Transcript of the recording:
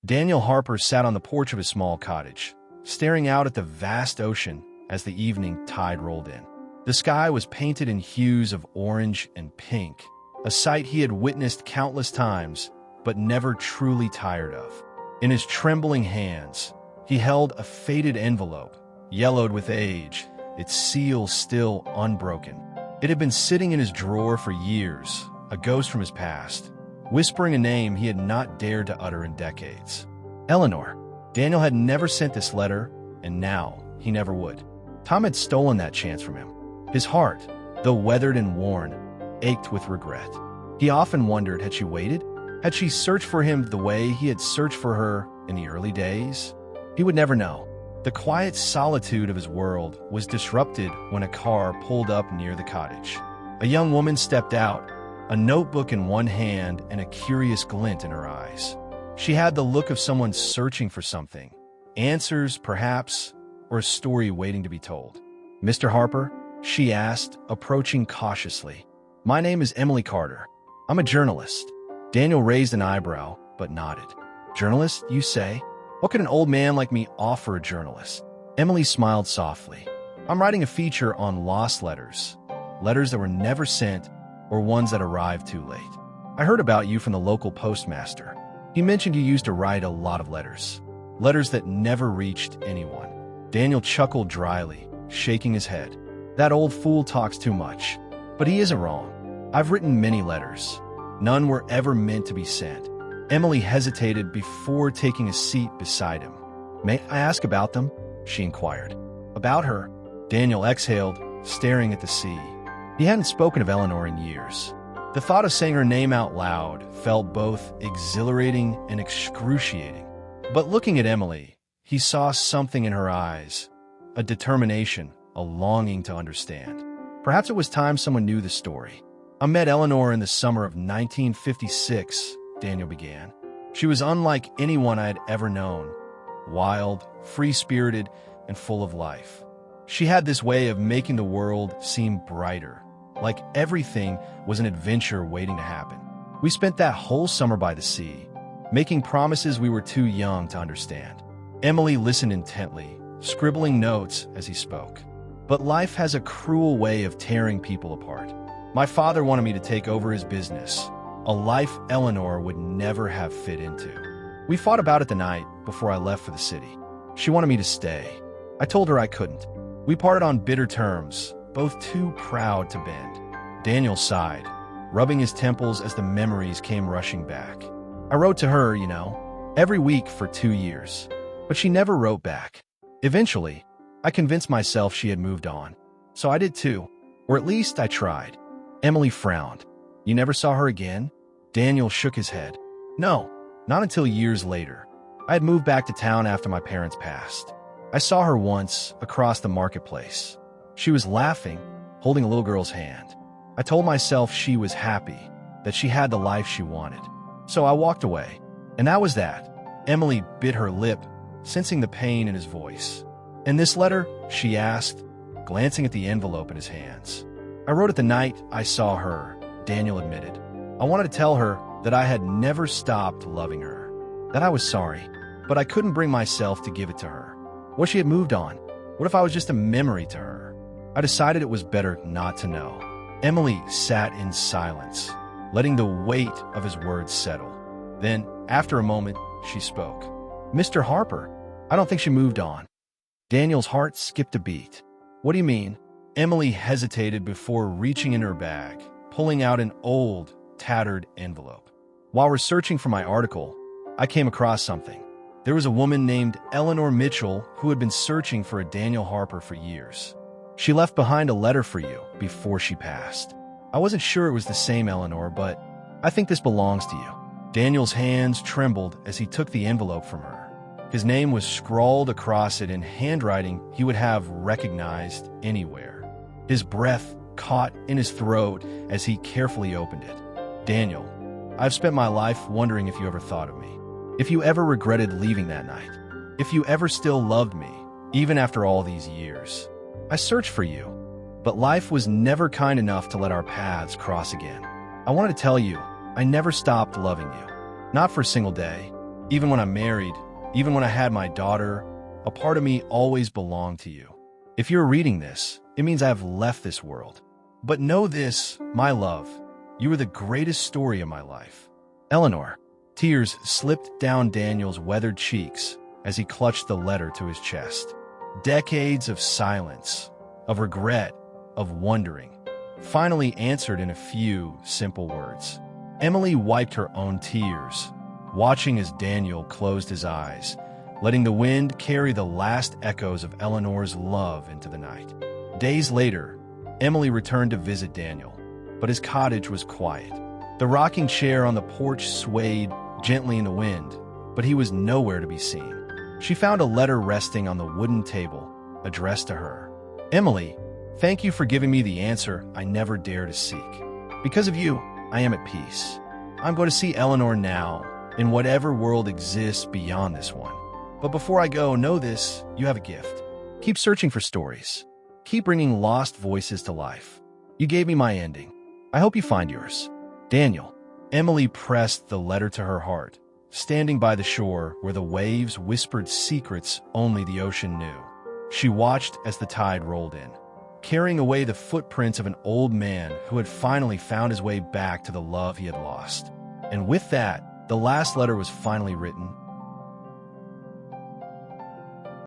Daniel Harper sat on the porch of his small cottage, staring out at the vast ocean as the evening tide rolled in. The sky was painted in hues of orange and pink, a sight he had witnessed countless times but never truly tired of. In his trembling hands, he held a faded envelope, yellowed with age, its seal still unbroken. It had been sitting in his drawer for years, a ghost from his past, whispering a name he had not dared to utter in decades. Eleanor. Daniel had never sent this letter, and now he never would. Tom had stolen that chance from him. His heart, though weathered and worn, ached with regret. He often wondered, had she waited? Had she searched for him the way he had searched for her in the early days? He would never know. The quiet solitude of his world was disrupted when a car pulled up near the cottage. A young woman stepped out, a notebook in one hand and a curious glint in her eyes. She had the look of someone searching for something. Answers, perhaps, or a story waiting to be told. "Mr. Harper?" she asked, approaching cautiously. "My name is Emily Carter. I'm a journalist." Daniel raised an eyebrow, but nodded. "Journalist, you say? What could an old man like me offer a journalist?" Emily smiled softly. "I'm writing a feature on lost letters. Letters that were never sent or ones that arrived too late. I heard about you from the local postmaster. He mentioned you used to write a lot of letters. Letters that never reached anyone." Daniel chuckled dryly, shaking his head. "That old fool talks too much. But he isn't wrong. I've written many letters. None were ever meant to be sent." Emily hesitated before taking a seat beside him. "May I ask about them?" she inquired. "About her?" Daniel exhaled, staring at the sea. He hadn't spoken of Eleanor in years. The thought of saying her name out loud felt both exhilarating and excruciating. But looking at Emily, he saw something in her eyes, a determination, a longing to understand. Perhaps it was time someone knew the story. "I met Eleanor in the summer of 1956, Daniel began. "She was unlike anyone I had ever known. Wild, free-spirited, and full of life. She had this way of making the world seem brighter, like everything was an adventure waiting to happen. We spent that whole summer by the sea, making promises we were too young to understand." Emily listened intently, scribbling notes as he spoke. "But life has a cruel way of tearing people apart. My father wanted me to take over his business, a life Eleanor would never have fit into. We fought about it the night before I left for the city. She wanted me to stay. I told her I couldn't. We parted on bitter terms, both too proud to bend." Daniel sighed, rubbing his temples as the memories came rushing back. "I wrote to her, every week for 2 years. But she never wrote back. Eventually, I convinced myself she had moved on. So I did too. Or at least I tried." Emily frowned. "You never saw her again?" Daniel shook his head. "No, not until years later. I had moved back to town after my parents passed. I saw her once across the marketplace. She was laughing, holding a little girl's hand. I told myself she was happy, that she had the life she wanted. So I walked away. And that was that." Emily bit her lip, sensing the pain in his voice. "And this letter?" she asked, glancing at the envelope in his hands. "I wrote it the night I saw her," Daniel admitted. "I wanted to tell her that I had never stopped loving her, that I was sorry, but I couldn't bring myself to give it to her. What if she had moved on? What if I was just a memory to her? I decided it was better not to know." Emily sat in silence, letting the weight of his words settle. Then, after a moment, she spoke. "Mr. Harper, I don't think she moved on." Daniel's heart skipped a beat. "What do you mean?" Emily hesitated before reaching in her bag, pulling out an old, tattered envelope. "While researching for my article, I came across something. There was a woman named Eleanor Mitchell who had been searching for a Daniel Harper for years. She left behind a letter for you before she passed. I wasn't sure it was the same Eleanor, but I think this belongs to you." Daniel's hands trembled as he took the envelope from her. His name was scrawled across it in handwriting he would have recognized anywhere. His breath caught in his throat as he carefully opened it. "Daniel, I've spent my life wondering if you ever thought of me. If you ever regretted leaving that night. If you ever still loved me, even after all these years. I searched for you, but life was never kind enough to let our paths cross again. I wanted to tell you, I never stopped loving you. Not for a single day. Even when I'm married, even when I had my daughter, a part of me always belonged to you. If you're reading this, it means I have left this world. But know this, my love, you are the greatest story of my life. Eleanor. Tears slipped down Daniel's weathered cheeks as he clutched the letter to his chest. Decades of silence, of regret, of wondering, finally answered in a few simple words. Emily wiped her own tears, watching as Daniel closed his eyes, letting the wind carry the last echoes of Eleanor's love into the night. Days later, Emily returned to visit Daniel, but his cottage was quiet. The rocking chair on the porch swayed gently in the wind, but he was nowhere to be seen. She found a letter resting on the wooden table, addressed to her. Emily, thank you for giving me the answer I never dared to seek. Because of you, I am at peace. I'm going to see Eleanor now, in whatever world exists beyond this one. But before I go, know this, you have a gift. Keep searching for stories. Keep bringing lost voices to life. You gave me my ending. I hope you find yours. Daniel. Emily pressed the letter to her heart, standing by the shore where the waves whispered secrets only the ocean knew. She watched as the tide rolled in, carrying away the footprints of an old man who had finally found his way back to the love he had lost. And with that, the last letter was finally written,